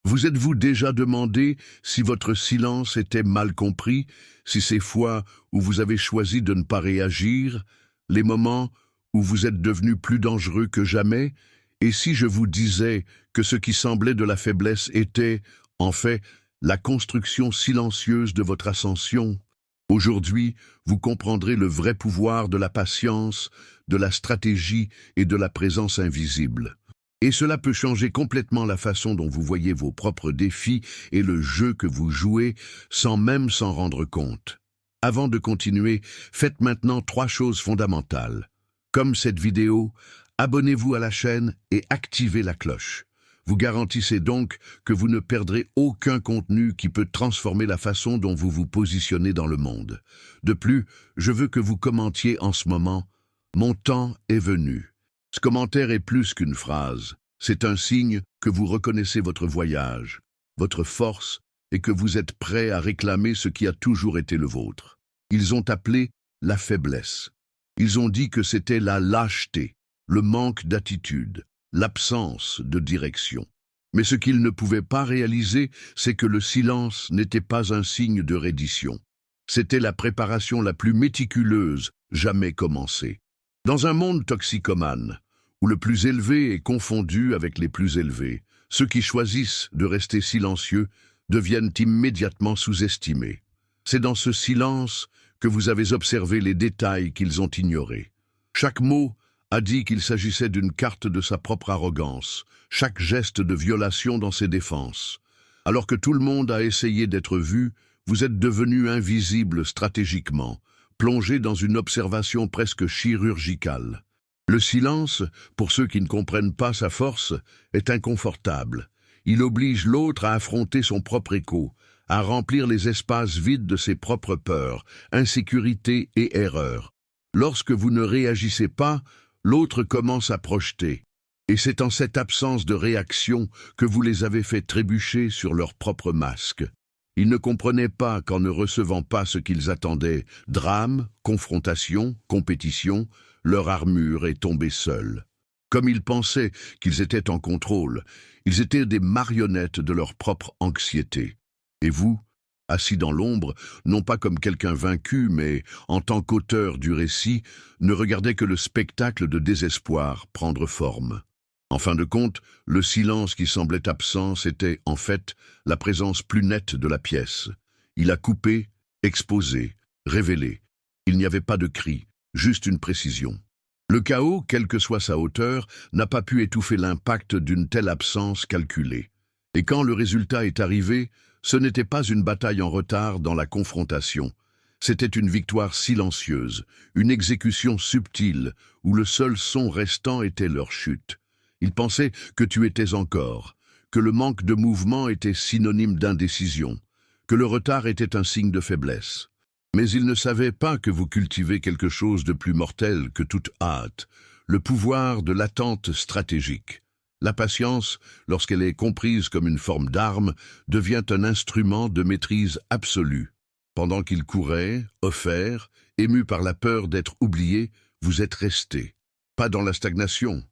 Vous êtes-vous déjà demandé si votre silence était mal compris, si ces fois où vous avez choisi de ne pas réagir, les moments où vous êtes devenu plus dangereux que jamais, et si je vous disais que ce qui semblait de la faiblesse était, en fait, la construction silencieuse de votre ascension? Aujourd'hui, vous comprendrez le vrai pouvoir de la patience, de la stratégie et de la présence invisible. Et cela peut changer complètement la façon dont vous voyez vos propres défis et le jeu que vous jouez sans même s'en rendre compte. Avant de continuer, faites maintenant 3 choses fondamentales. Comme cette vidéo, abonnez-vous à la chaîne et activez la cloche. Vous garantissez donc que vous ne perdrez aucun contenu qui peut transformer la façon dont vous vous positionnez dans le monde. De plus, je veux que vous commentiez en ce moment « Mon temps est venu ». Ce commentaire est plus qu'une phrase. C'est un signe que vous reconnaissez votre voyage, votre force, et que vous êtes prêt à réclamer ce qui a toujours été le vôtre. Ils ont appelé la faiblesse. Ils ont dit que c'était la lâcheté, le manque d'attitude, l'absence de direction. Mais ce qu'ils ne pouvaient pas réaliser, c'est que le silence n'était pas un signe de reddition. C'était la préparation la plus méticuleuse jamais commencée. Dans un monde toxicomane, où le plus élevé est confondu avec les plus élevés, ceux qui choisissent de rester silencieux deviennent immédiatement sous-estimés. C'est dans ce silence que vous avez observé les détails qu'ils ont ignorés. Chaque mot a dit qu'il s'agissait d'une carte de sa propre arrogance, chaque geste de violation dans ses défenses. Alors que tout le monde a essayé d'être vu, vous êtes devenu invisible stratégiquement, plongé dans une observation presque chirurgicale. Le silence, pour ceux qui ne comprennent pas sa force, est inconfortable. Il oblige l'autre à affronter son propre écho, à remplir les espaces vides de ses propres peurs, insécurité et erreurs. Lorsque vous ne réagissez pas, l'autre commence à projeter. Et c'est en cette absence de réaction que vous les avez fait trébucher sur leur propre masque. Ils ne comprenaient pas qu'en ne recevant pas ce qu'ils attendaient, drame, confrontation, compétition, leur armure est tombée seule. Comme ils pensaient qu'ils étaient en contrôle, ils étaient des marionnettes de leur propre anxiété. Et vous, assis dans l'ombre, non pas comme quelqu'un vaincu, mais en tant qu'auteur du récit, ne regardez que le spectacle de désespoir prendre forme. En fin de compte, le silence qui semblait absent, c'était, en fait, la présence plus nette de la pièce. Il a coupé, exposé, révélé. Il n'y avait pas de cri, juste une précision. Le chaos, quelle que soit sa hauteur, n'a pas pu étouffer l'impact d'une telle absence calculée. Et quand le résultat est arrivé, ce n'était pas une bataille en retard dans la confrontation. C'était une victoire silencieuse, une exécution subtile, où le seul son restant était leur chute. Ils pensaient que tu étais encore, que le manque de mouvement était synonyme d'indécision, que le retard était un signe de faiblesse. Mais ils ne savaient pas que vous cultivez quelque chose de plus mortel que toute hâte, le pouvoir de l'attente stratégique. La patience, lorsqu'elle est comprise comme une forme d'arme, devient un instrument de maîtrise absolue. Pendant qu'ils couraient, offerts, émus par la peur d'être oubliés, vous êtes restés. Pas dans la stagnation,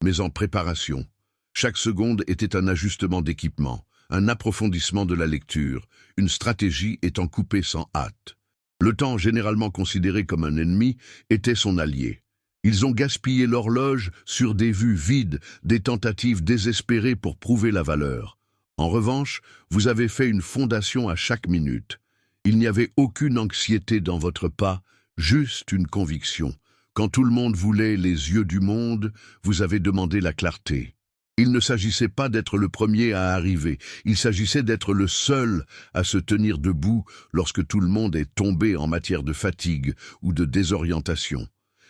mais en préparation. Chaque seconde était un ajustement d'équipement, un approfondissement de la lecture, une stratégie étant coupée sans hâte. Le temps, généralement considéré comme un ennemi, était son allié. Ils ont gaspillé l'horloge sur des vues vides, des tentatives désespérées pour prouver la valeur. En revanche, vous avez fait une fondation à chaque minute. Il n'y avait aucune anxiété dans votre pas, juste une conviction. Quand tout le monde voulait les yeux du monde, vous avez demandé la clarté. Il ne s'agissait pas d'être le premier à arriver, il s'agissait d'être le seul à se tenir debout lorsque tout le monde est tombé en matière de fatigue ou de désorientation.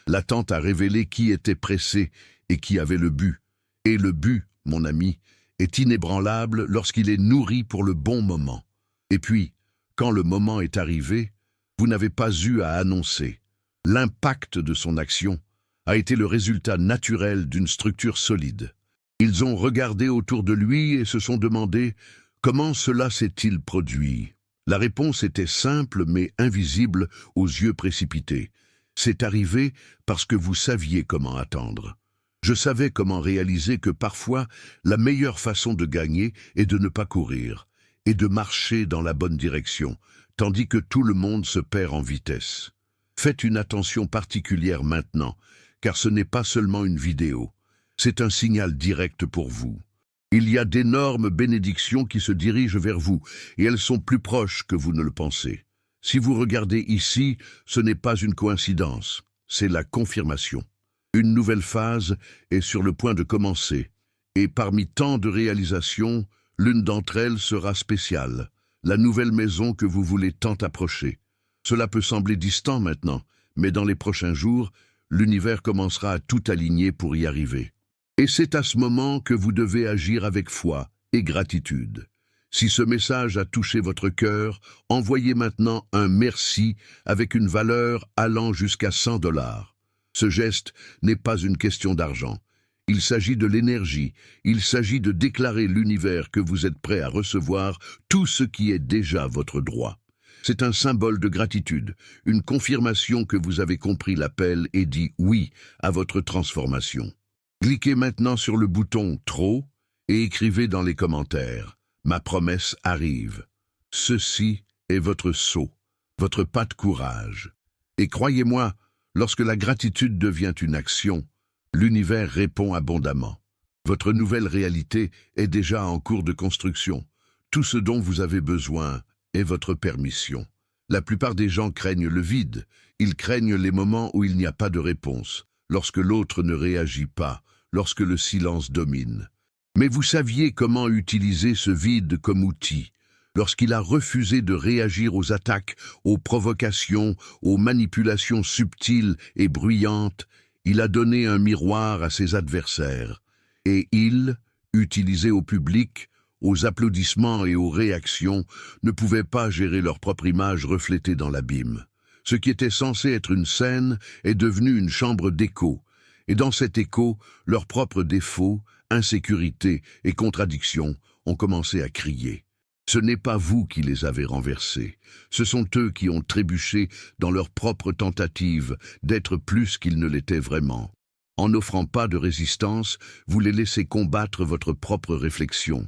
L'attente a révélé qui était pressé et qui avait le but. Et le but, mon ami, est inébranlable lorsqu'il est nourri pour le bon moment. Et puis, quand le moment est arrivé, vous n'avez pas eu à annoncer. L'impact de son action a été le résultat naturel d'une structure solide. Ils ont regardé autour de lui et se sont demandé comment cela s'est-il produit. La réponse était simple mais invisible aux yeux précipités. C'est arrivé parce que vous saviez comment attendre. Je savais comment réaliser que parfois, la meilleure façon de gagner est de ne pas courir et de marcher dans la bonne direction, tandis que tout le monde se perd en vitesse. Faites une attention particulière maintenant, car ce n'est pas seulement une vidéo, c'est un signal direct pour vous. Il y a d'énormes bénédictions qui se dirigent vers vous, et elles sont plus proches que vous ne le pensez. Si vous regardez ici, ce n'est pas une coïncidence, c'est la confirmation. Une nouvelle phase est sur le point de commencer, et parmi tant de réalisations, l'une d'entre elles sera spéciale, la nouvelle maison que vous voulez tant approcher. Cela peut sembler distant maintenant, mais dans les prochains jours, l'univers commencera à tout aligner pour y arriver. Et c'est à ce moment que vous devez agir avec foi et gratitude. Si ce message a touché votre cœur, envoyez maintenant un merci avec une valeur allant jusqu'à 100 $. Ce geste n'est pas une question d'argent. Il s'agit de l'énergie, il s'agit de déclarer l'univers que vous êtes prêt à recevoir tout ce qui est déjà votre droit. C'est un symbole de gratitude, une confirmation que vous avez compris l'appel et dit oui à votre transformation. Cliquez maintenant sur le bouton « Trop » et écrivez dans les commentaires « Ma promesse arrive ». Ceci est votre saut, votre pas de courage. Et croyez-moi, lorsque la gratitude devient une action, l'univers répond abondamment. Votre nouvelle réalité est déjà en cours de construction. Tout ce dont vous avez besoin est votre permission. La plupart des gens craignent le vide. Ils craignent les moments où il n'y a pas de réponse, lorsque l'autre ne réagit pas, lorsque le silence domine. Mais vous saviez comment utiliser ce vide comme outil. Lorsqu'il a refusé de réagir aux attaques, aux provocations, aux manipulations subtiles et bruyantes, il a donné un miroir à ses adversaires. Et il, utilisé au public, aux applaudissements et aux réactions, ne pouvaient pas gérer leur propre image reflétée dans l'abîme. Ce qui était censé être une scène est devenu une chambre d'écho. Et dans cet écho, leurs propres défauts, insécurité et contradictions ont commencé à crier. Ce n'est pas vous qui les avez renversés, ce sont eux qui ont trébuché dans leur propre tentative d'être plus qu'ils ne l'étaient vraiment. En n'offrant pas de résistance, vous les laissez combattre votre propre réflexion.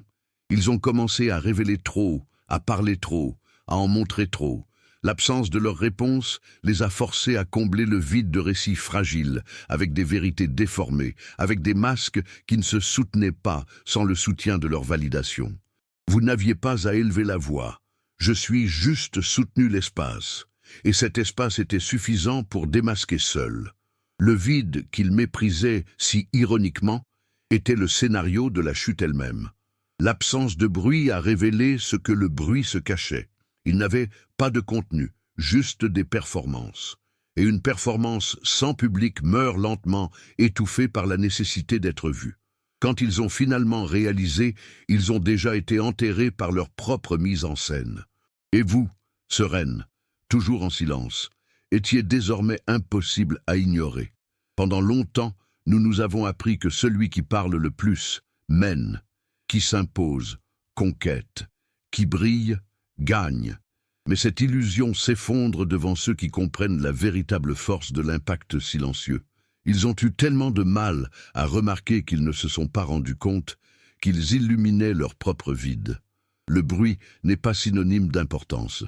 Ils ont commencé à révéler trop, à parler trop, à en montrer trop. L'absence de leur réponse les a forcés à combler le vide de récits fragiles, avec des vérités déformées, avec des masques qui ne se soutenaient pas sans le soutien de leur validation. Vous n'aviez pas à élever la voix. Je suis juste soutenu l'espace. Et cet espace était suffisant pour démasquer seul. Le vide qu'ils méprisaient si ironiquement était le scénario de la chute elle-même. L'absence de bruit a révélé ce que le bruit se cachait. Il n'avait pas de contenu, juste des performances. Et une performance sans public meurt lentement, étouffée par la nécessité d'être vue. Quand ils ont finalement réalisé, ils ont déjà été enterrés par leur propre mise en scène. Et vous, sereine, toujours en silence, étiez désormais impossible à ignorer. Pendant longtemps, nous nous avons appris que celui qui parle le plus mène, qui s'impose, conquête, qui brille, gagne. Mais cette illusion s'effondre devant ceux qui comprennent la véritable force de l'impact silencieux. Ils ont eu tellement de mal à remarquer qu'ils ne se sont pas rendus compte qu'ils illuminaient leur propre vide. Le bruit n'est pas synonyme d'importance.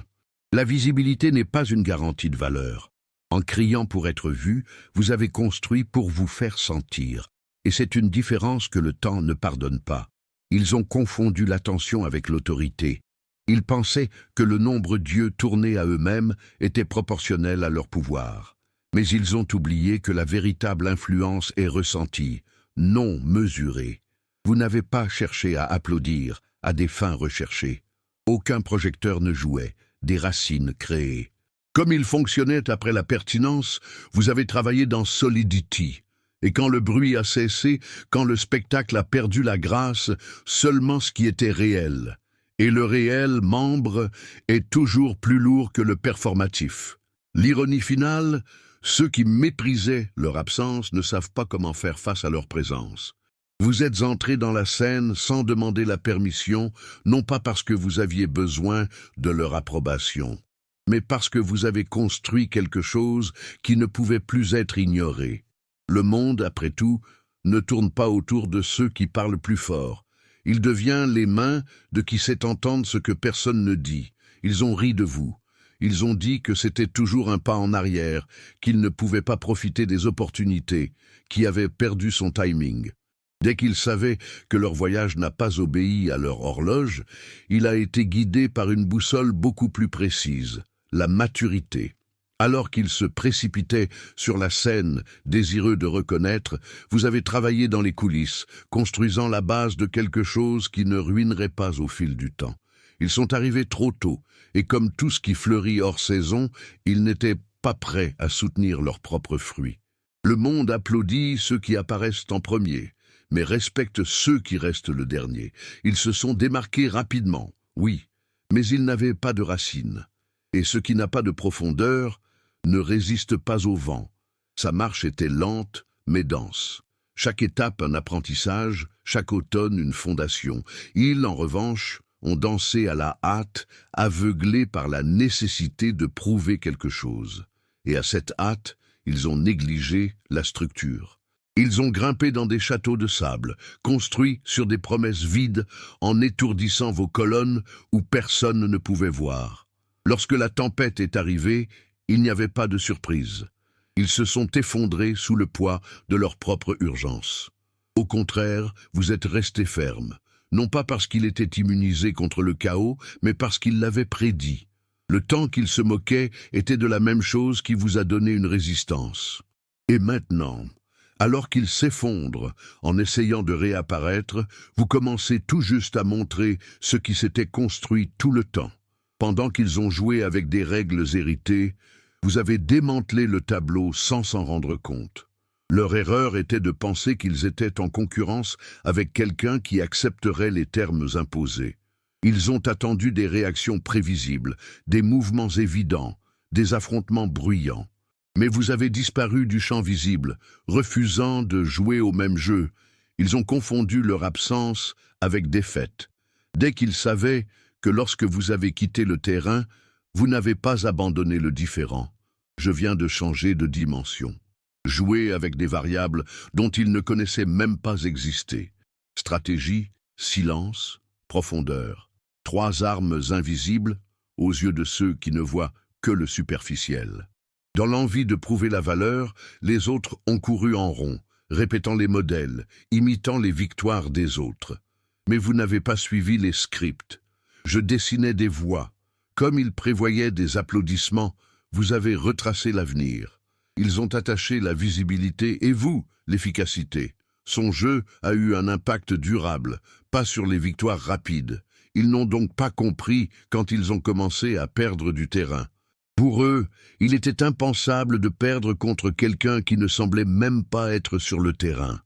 La visibilité n'est pas une garantie de valeur. En criant pour être vu, vous avez construit pour vous faire sentir. Et c'est une différence que le temps ne pardonne pas. Ils ont confondu l'attention avec l'autorité. Ils pensaient que le nombre d'yeux tournés à eux-mêmes était proportionnel à leur pouvoir. Mais ils ont oublié que la véritable influence est ressentie, non mesurée. Vous n'avez pas cherché à applaudir à des fins recherchées. Aucun projecteur ne jouait, des racines créées. Comme il fonctionnait après la pertinence, vous avez travaillé dans Solidity. Et quand le bruit a cessé, quand le spectacle a perdu la grâce, seulement ce qui était réel. Et le réel, membre, est toujours plus lourd que le performatif. L'ironie finale, ceux qui méprisaient leur absence ne savent pas comment faire face à leur présence. Vous êtes entrés dans la scène sans demander la permission, non pas parce que vous aviez besoin de leur approbation, mais parce que vous avez construit quelque chose qui ne pouvait plus être ignoré. Le monde, après tout, ne tourne pas autour de ceux qui parlent plus fort. Il devient les mains de qui sait entendre ce que personne ne dit. Ils ont ri de vous. Ils ont dit que c'était toujours un pas en arrière, qu'il ne pouvait pas profiter des opportunités, qu'il avait perdu son timing. Dès qu'il savait que leur voyage n'a pas obéi à leur horloge, il a été guidé par une boussole beaucoup plus précise, la maturité. Alors qu'il se précipitait sur la scène, désireux de reconnaître, vous avez travaillé dans les coulisses, construisant la base de quelque chose qui ne ruinerait pas au fil du temps. Ils sont arrivés trop tôt, et comme tout ce qui fleurit hors saison, ils n'étaient pas prêts à soutenir leurs propres fruits. Le monde applaudit ceux qui apparaissent en premier, mais respecte ceux qui restent le dernier. Ils se sont démarqués rapidement, oui, mais ils n'avaient pas de racines. Et ce qui n'a pas de profondeur ne résiste pas au vent. Sa marche était lente, mais dense. Chaque étape un apprentissage, chaque automne une fondation. Ils, en revanche, ont dansé à la hâte, aveuglés par la nécessité de prouver quelque chose. Et à cette hâte, ils ont négligé la structure. Ils ont grimpé dans des châteaux de sable, construits sur des promesses vides, en étourdissant vos colonnes où personne ne pouvait voir. Lorsque la tempête est arrivée, il n'y avait pas de surprise. Ils se sont effondrés sous le poids de leur propre urgence. Au contraire, vous êtes restés fermes, non pas parce qu'il était immunisé contre le chaos, mais parce qu'il l'avait prédit. Le temps qu'il se moquait était de la même chose qui vous a donné une résistance. Et maintenant, alors qu'il s'effondre en essayant de réapparaître, vous commencez tout juste à montrer ce qui s'était construit tout le temps. Pendant qu'ils ont joué avec des règles héritées, vous avez démantelé le tableau sans s'en rendre compte. Leur erreur était de penser qu'ils étaient en concurrence avec quelqu'un qui accepterait les termes imposés. Ils ont attendu des réactions prévisibles, des mouvements évidents, des affrontements bruyants. Mais vous avez disparu du champ visible, refusant de jouer au même jeu. Ils ont confondu leur absence avec défaite. Dès qu'ils savaient que lorsque vous avez quitté le terrain, vous n'avez pas abandonné le différent. Je viens de changer de dimension. Jouer avec des variables dont ils ne connaissaient même pas exister. Stratégie, silence, profondeur. 3 armes invisibles aux yeux de ceux qui ne voient que le superficiel. Dans l'envie de prouver la valeur, les autres ont couru en rond, répétant les modèles, imitant les victoires des autres. Mais vous n'avez pas suivi les scripts. Je dessinais des voies. Comme ils prévoyaient des applaudissements, vous avez retracé l'avenir. Ils ont attaché la visibilité et vous, l'efficacité. Son jeu a eu un impact durable, pas sur les victoires rapides. Ils n'ont donc pas compris quand ils ont commencé à perdre du terrain. Pour eux, il était impensable de perdre contre quelqu'un qui ne semblait même pas être sur le terrain.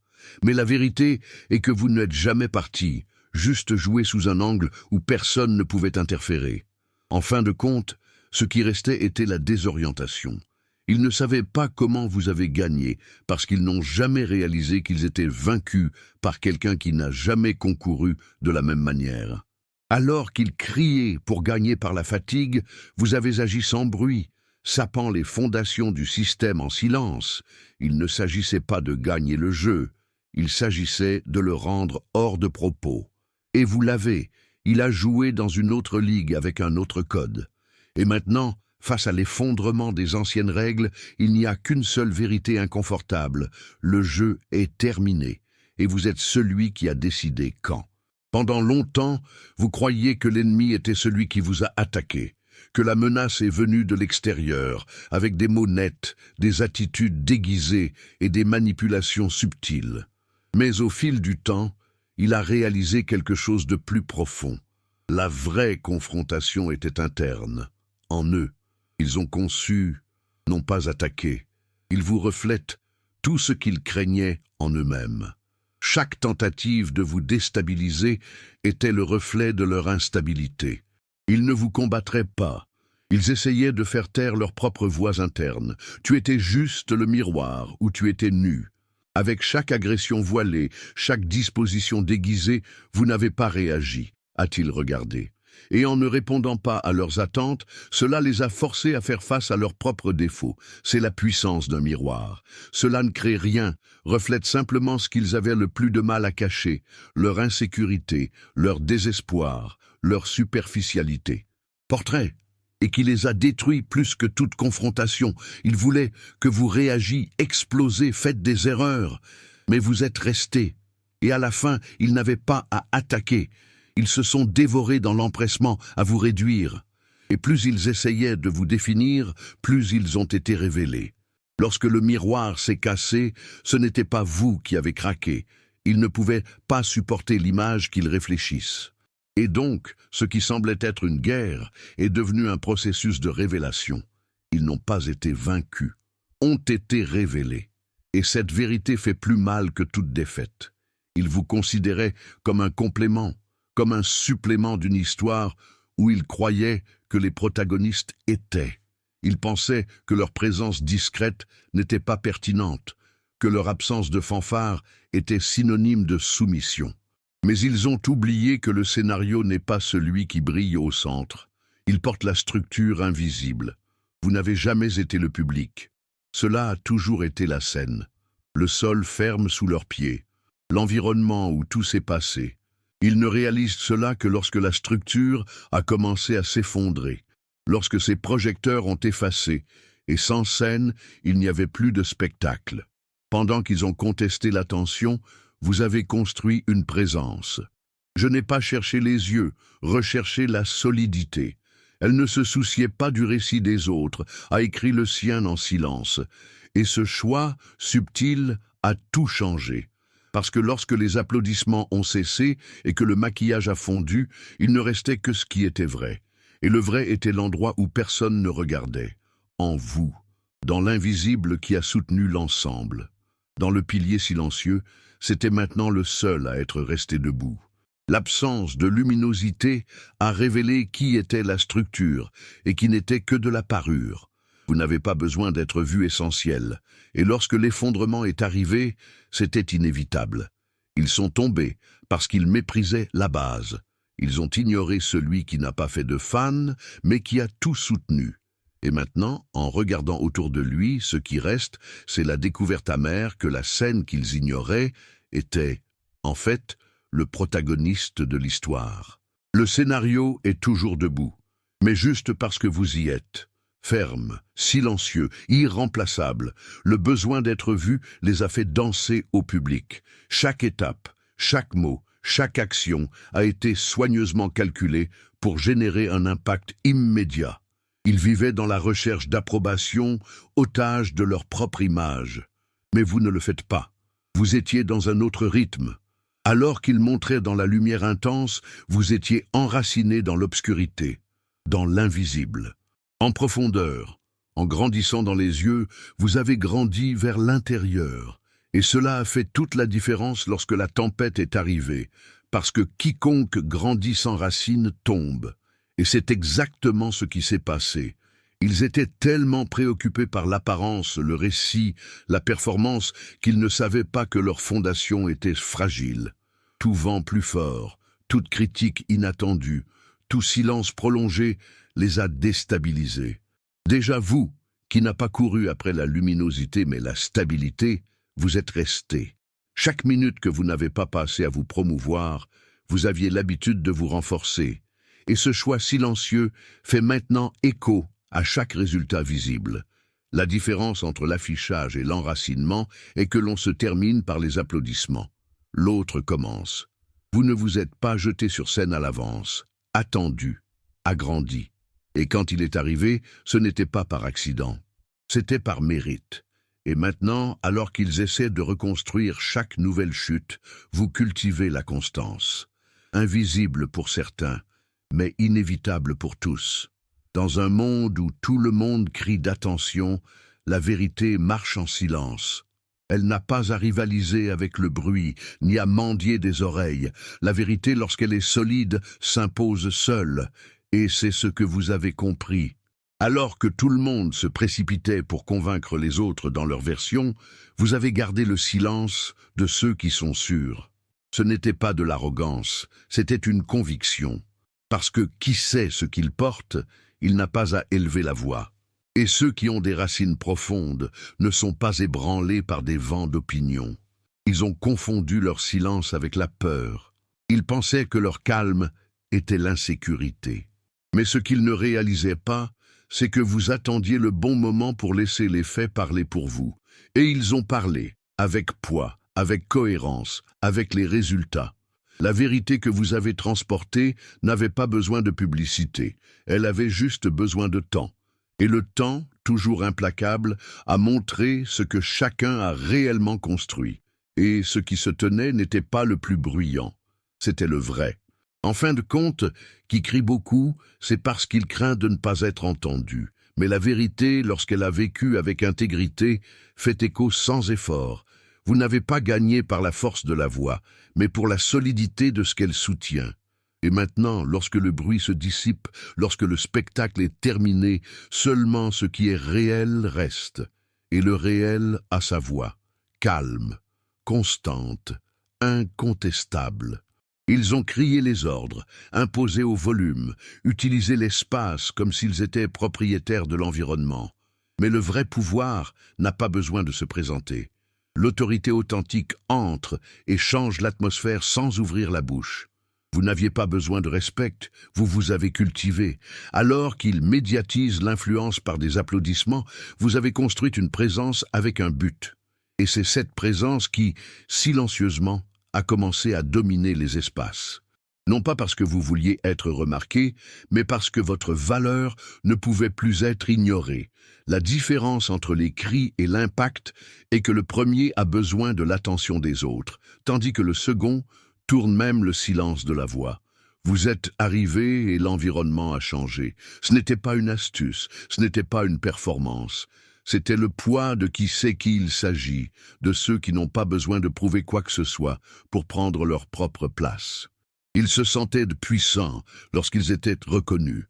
Mais la vérité est que vous n'êtes jamais parti, juste joué sous un angle où personne ne pouvait interférer. En fin de compte, ce qui restait était la désorientation. Ils ne savaient pas comment vous avez gagné, parce qu'ils n'ont jamais réalisé qu'ils étaient vaincus par quelqu'un qui n'a jamais concouru de la même manière. Alors qu'ils criaient pour gagner par la fatigue, vous avez agi sans bruit, sapant les fondations du système en silence. Il ne s'agissait pas de gagner le jeu, il s'agissait de le rendre hors de propos. Et vous l'avez, il a joué dans une autre ligue avec un autre code. Et maintenant, face à l'effondrement des anciennes règles, il n'y a qu'une seule vérité inconfortable. Le jeu est terminé, et vous êtes celui qui a décidé quand. Pendant longtemps, vous croyiez que l'ennemi était celui qui vous a attaqué, que la menace est venue de l'extérieur, avec des mots nets, des attitudes déguisées et des manipulations subtiles. Mais au fil du temps, il a réalisé quelque chose de plus profond. La vraie confrontation était interne, en eux. Ils ont conçu, non pas attaqué. Ils vous reflètent tout ce qu'ils craignaient en eux-mêmes. Chaque tentative de vous déstabiliser était le reflet de leur instabilité. Ils ne vous combattraient pas. Ils essayaient de faire taire leurs propres voix internes. Tu étais juste le miroir où tu étais nu. Avec chaque agression voilée, chaque disposition déguisée, vous n'avez pas réagi, a-t-il regardé. Et en ne répondant pas à leurs attentes, cela les a forcés à faire face à leurs propres défauts. C'est la puissance d'un miroir. Cela ne crée rien, reflète simplement ce qu'ils avaient le plus de mal à cacher, leur insécurité, leur désespoir, leur superficialité. Portrait. Et qui les a détruits plus que toute confrontation. Il voulait que vous réagissiez, explosez, faites des erreurs. Mais vous êtes restés. Et à la fin, ils n'avaient pas à attaquer. Ils se sont dévorés dans l'empressement à vous réduire. Et plus ils essayaient de vous définir, plus ils ont été révélés. Lorsque le miroir s'est cassé, ce n'était pas vous qui avez craqué. Ils ne pouvaient pas supporter l'image qu'ils réfléchissent. Et donc, ce qui semblait être une guerre est devenu un processus de révélation. Ils n'ont pas été vaincus, ont été révélés. Et cette vérité fait plus mal que toute défaite. Ils vous considéraient comme un complément, comme un supplément d'une histoire où ils croyaient que les protagonistes étaient. Ils pensaient que leur présence discrète n'était pas pertinente, que leur absence de fanfare était synonyme de soumission. Mais ils ont oublié que le scénario n'est pas celui qui brille au centre. Il porte la structure invisible. Vous n'avez jamais été le public. Cela a toujours été la scène. Le sol ferme sous leurs pieds. L'environnement où tout s'est passé. Ils ne réalisent cela que lorsque la structure a commencé à s'effondrer, lorsque ses projecteurs ont effacé, et sans scène, il n'y avait plus de spectacle. Pendant qu'ils ont contesté l'attention, vous avez construit une présence. Je n'ai pas cherché les yeux, recherché la solidité. Elle ne se souciait pas du récit des autres, a écrit le sien en silence. Et ce choix, subtil, a tout changé. Parce que lorsque les applaudissements ont cessé et que le maquillage a fondu, il ne restait que ce qui était vrai. Et le vrai était l'endroit où personne ne regardait. En vous, dans l'invisible qui a soutenu l'ensemble. Dans le pilier silencieux, c'était maintenant le seul à être resté debout. L'absence de luminosité a révélé qui était la structure et qui n'était que de la parure. Vous n'avez pas besoin d'être vu essentiel. Et lorsque l'effondrement est arrivé, c'était inévitable. Ils sont tombés parce qu'ils méprisaient la base. Ils ont ignoré celui qui n'a pas fait de fans, mais qui a tout soutenu. Et maintenant, en regardant autour de lui, ce qui reste, c'est la découverte amère que la scène qu'ils ignoraient était, en fait, le protagoniste de l'histoire. Le scénario est toujours debout, mais juste parce que vous y êtes. Ferme, silencieux, irremplaçable, le besoin d'être vu les a fait danser au public. Chaque étape, chaque mot, chaque action a été soigneusement calculée pour générer un impact immédiat. Ils vivaient dans la recherche d'approbation, otages de leur propre image. Mais vous ne le faites pas. Vous étiez dans un autre rythme. Alors qu'ils montraient dans la lumière intense, vous étiez enracinés dans l'obscurité, dans l'invisible. En profondeur, en grandissant dans les yeux, vous avez grandi vers l'intérieur. Et cela a fait toute la différence lorsque la tempête est arrivée, parce que quiconque grandit sans racines tombe. Et c'est exactement ce qui s'est passé. Ils étaient tellement préoccupés par l'apparence, le récit, la performance, qu'ils ne savaient pas que leur fondation était fragile. Tout vent plus fort, toute critique inattendue, tout silence prolongé les a déstabilisés. Déjà vous, qui n'a pas couru après la luminosité mais la stabilité, vous êtes restés. Chaque minute que vous n'avez pas passé à vous promouvoir, vous aviez l'habitude de vous renforcer. Et ce choix silencieux fait maintenant écho à chaque résultat visible. La différence entre l'affichage et l'enracinement est que l'on se termine par les applaudissements. L'autre commence. Vous ne vous êtes pas jeté sur scène à l'avance, attendu, agrandi. Et quand il est arrivé, ce n'était pas par accident, c'était par mérite. Et maintenant, alors qu'ils essaient de reconstruire chaque nouvelle chute, vous cultivez la constance. Invisible pour certains, mais inévitable pour tous. Dans un monde où tout le monde crie d'attention, la vérité marche en silence. Elle n'a pas à rivaliser avec le bruit, ni à mendier des oreilles. La vérité, lorsqu'elle est solide, s'impose seule. Et c'est ce que vous avez compris. Alors que tout le monde se précipitait pour convaincre les autres dans leur version, vous avez gardé le silence de ceux qui sont sûrs. Ce n'était pas de l'arrogance, c'était une conviction. parce que qui sait ce qu'il porte, il n'a pas à élever la voix. Et ceux qui ont des racines profondes ne sont pas ébranlés par des vents d'opinion. Ils ont confondu leur silence avec la peur. Ils pensaient que leur calme était l'insécurité. Mais ce qu'ils ne réalisaient pas, c'est que vous attendiez le bon moment pour laisser les faits parler pour vous. Et ils ont parlé, avec poids, avec cohérence, avec les résultats. La vérité que vous avez transportée n'avait pas besoin de publicité, elle avait juste besoin de temps. Et le temps, toujours implacable, a montré ce que chacun a réellement construit. Et ce qui se tenait n'était pas le plus bruyant, c'était le vrai. En fin de compte, qui crie beaucoup, c'est parce qu'il craint de ne pas être entendu. Mais la vérité, lorsqu'elle a vécu avec intégrité, fait écho sans effort. Vous n'avez pas gagné par la force de la voix, mais pour la solidité de ce qu'elle soutient. Et maintenant, lorsque le bruit se dissipe, lorsque le spectacle est terminé, seulement ce qui est réel reste. Et le réel a sa voix, calme, constante, incontestable. Ils ont crié les ordres, imposé au volume, utilisé l'espace comme s'ils étaient propriétaires de l'environnement. Mais le vrai pouvoir n'a pas besoin de se présenter. L'autorité authentique entre et change l'atmosphère sans ouvrir la bouche. Vous n'aviez pas besoin de respect, vous vous avez cultivé. Alors qu'il médiatise l'influence par des applaudissements, vous avez construit une présence avec un but. Et c'est cette présence qui, silencieusement, a commencé à dominer les espaces. Non pas parce que vous vouliez être remarqué, mais parce que votre valeur ne pouvait plus être ignorée. La différence entre les cris et l'impact est que le premier a besoin de l'attention des autres, tandis que le second tourne même le silence de la voix. Vous êtes arrivé et l'environnement a changé. Ce n'était pas une astuce, ce n'était pas une performance. C'était le poids de qui sait qui il s'agit, de ceux qui n'ont pas besoin de prouver quoi que ce soit pour prendre leur propre place. Ils se sentaient puissants lorsqu'ils étaient reconnus.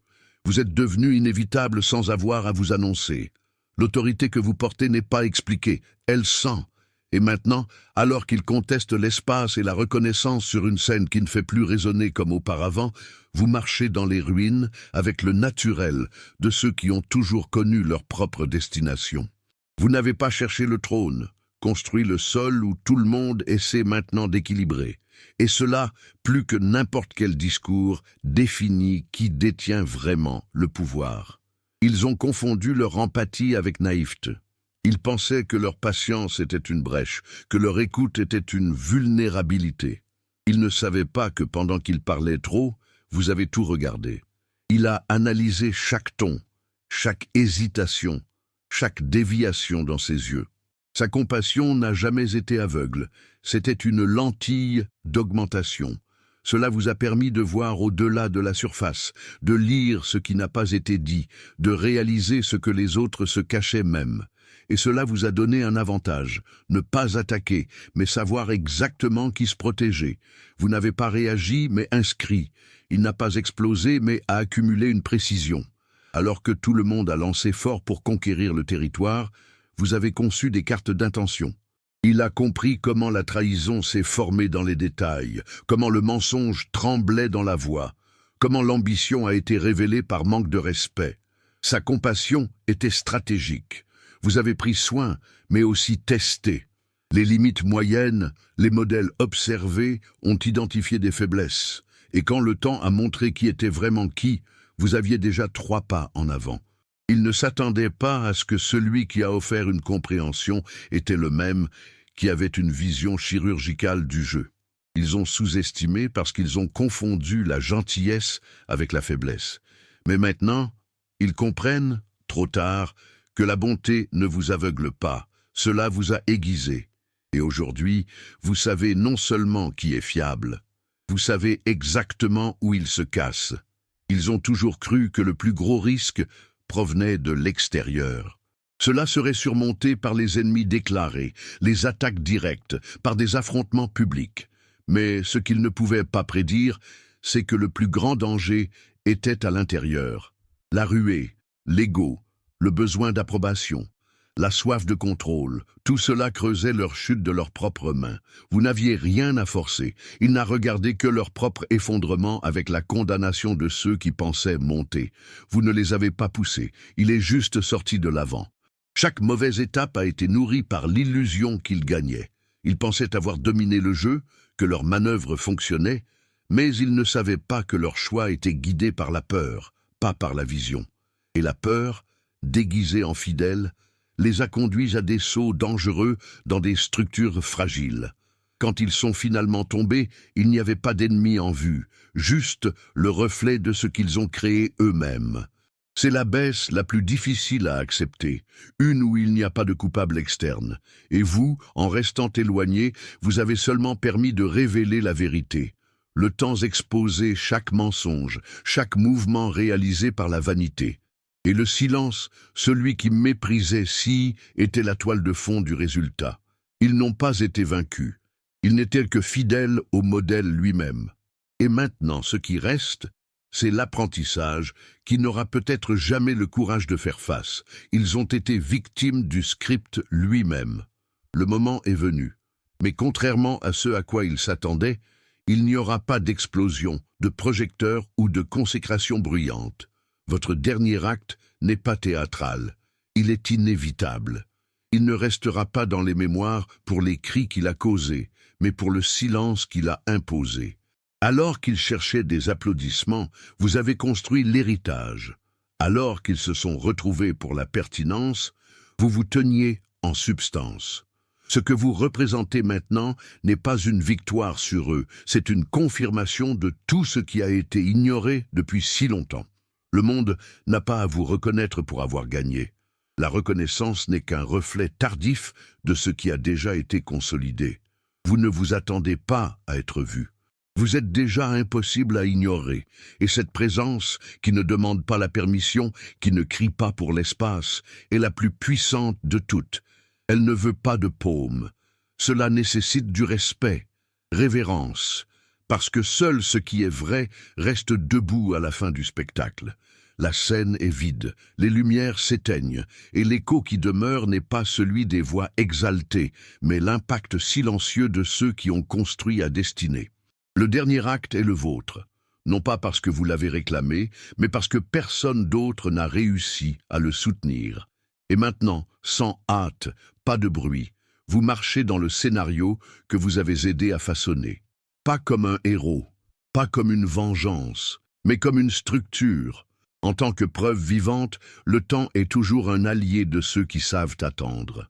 Vous êtes devenus inévitables sans avoir à vous annoncer. L'autorité que vous portez n'est pas expliquée, elle sent. Et maintenant, alors qu'ils contestent l'espace et la reconnaissance sur une scène qui ne fait plus résonner comme auparavant, vous marchez dans les ruines avec le naturel de ceux qui ont toujours connu leur propre destination. Vous n'avez pas cherché le trône, construit le sol où tout le monde essaie maintenant d'équilibrer. Et cela, plus que n'importe quel discours, définit qui détient vraiment le pouvoir. Ils ont confondu leur empathie avec naïveté. Ils pensaient que leur patience était une brèche, que leur écoute était une vulnérabilité. Ils ne savaient pas que pendant qu'ils parlaient trop, vous avez tout regardé. Il a analysé chaque ton, chaque hésitation, chaque déviation dans ses yeux. Sa compassion n'a jamais été aveugle, c'était une lentille d'augmentation. Cela vous a permis de voir au-delà de la surface, de lire ce qui n'a pas été dit, de réaliser ce que les autres se cachaient même. Et cela vous a donné un avantage, ne pas attaquer, mais savoir exactement qui se protéger. Vous n'avez pas réagi, mais inscrit. Il n'a pas explosé, mais a accumulé une précision. Alors que tout le monde a lancé fort pour conquérir le territoire, vous avez conçu des cartes d'intention. Il a compris comment la trahison s'est formée dans les détails, comment le mensonge tremblait dans la voix, comment l'ambition a été révélée par manque de respect. Sa compassion était stratégique. Vous avez pris soin, mais aussi testé. Les limites moyennes, les modèles observés ont identifié des faiblesses. Et quand le temps a montré qui était vraiment qui, vous aviez déjà 3 pas en avant. Il ne s'attendait pas à ce que celui qui a offert une compréhension était le même qui avait une vision chirurgicale du jeu. Ils ont sous-estimé parce qu'ils ont confondu la gentillesse avec la faiblesse. Mais maintenant, ils comprennent, trop tard, que la bonté ne vous aveugle pas, cela vous a aiguisé. Et aujourd'hui, vous savez non seulement qui est fiable, vous savez exactement où il se casse. Ils ont toujours cru que le plus gros risque provenait de l'extérieur. Cela serait surmonté par les ennemis déclarés, les attaques directes, par des affrontements publics. Mais ce qu'ils ne pouvaient pas prédire, c'est que le plus grand danger était à l'intérieur. La ruée, l'ego, le besoin d'approbation. la soif de contrôle, tout cela creusait leur chute de leurs propres mains. Vous n'aviez rien à forcer, ils n'a regardé que leur propre effondrement avec la condamnation de ceux qui pensaient monter. Vous ne les avez pas poussés, il est juste sorti de l'avant. Chaque mauvaise étape a été nourrie par l'illusion qu'ils gagnaient. Ils pensaient avoir dominé le jeu, que leur manœuvre fonctionnait, mais ils ne savaient pas que leur choix était guidé par la peur, pas par la vision. Et la peur, déguisée en fidèle, les a conduits à des sauts dangereux dans des structures fragiles. Quand ils sont finalement tombés, il n'y avait pas d'ennemi en vue, juste le reflet de ce qu'ils ont créé eux-mêmes. C'est la baisse la plus difficile à accepter, une où il n'y a pas de coupable externe. Et vous, en restant éloigné, vous avez seulement permis de révéler la vérité. Le temps exposait chaque mensonge, chaque mouvement réalisé par la vanité. Et le silence, celui qui méprisait si, était la toile de fond du résultat. Ils n'ont pas été vaincus. Ils n'étaient que fidèles au modèle lui-même. Et maintenant, ce qui reste, c'est l'apprentissage qui n'aura peut-être jamais le courage de faire face. Ils ont été victimes du script lui-même. Le moment est venu. Mais contrairement à ce à quoi ils s'attendaient, il n'y aura pas d'explosion, de projecteur ou de consécration bruyante. Votre dernier acte n'est pas théâtral, il est inévitable. Il ne restera pas dans les mémoires pour les cris qu'il a causés, mais pour le silence qu'il a imposé. Alors qu'il cherchait des applaudissements, vous avez construit l'héritage. Alors qu'ils se sont retrouvés pour la pertinence, vous vous teniez en substance. Ce que vous représentez maintenant n'est pas une victoire sur eux, c'est une confirmation de tout ce qui a été ignoré depuis si longtemps. Le monde n'a pas à vous reconnaître pour avoir gagné. La reconnaissance n'est qu'un reflet tardif de ce qui a déjà été consolidé. Vous ne vous attendez pas à être vu. Vous êtes déjà impossible à ignorer, et cette présence, qui ne demande pas la permission, qui ne crie pas pour l'espace, est la plus puissante de toutes. Elle ne veut pas de paume. Cela nécessite du respect, révérence, parce que seul ce qui est vrai reste debout à la fin du spectacle. La scène est vide, les lumières s'éteignent, et l'écho qui demeure n'est pas celui des voix exaltées, mais l'impact silencieux de ceux qui ont construit à destinée. Le dernier acte est le vôtre, non pas parce que vous l'avez réclamé, mais parce que personne d'autre n'a réussi à le soutenir. Et maintenant, sans hâte, pas de bruit, vous marchez dans le scénario que vous avez aidé à façonner. Pas comme un héros, pas comme une vengeance, mais comme une structure. En tant que preuve vivante, le temps est toujours un allié de ceux qui savent attendre.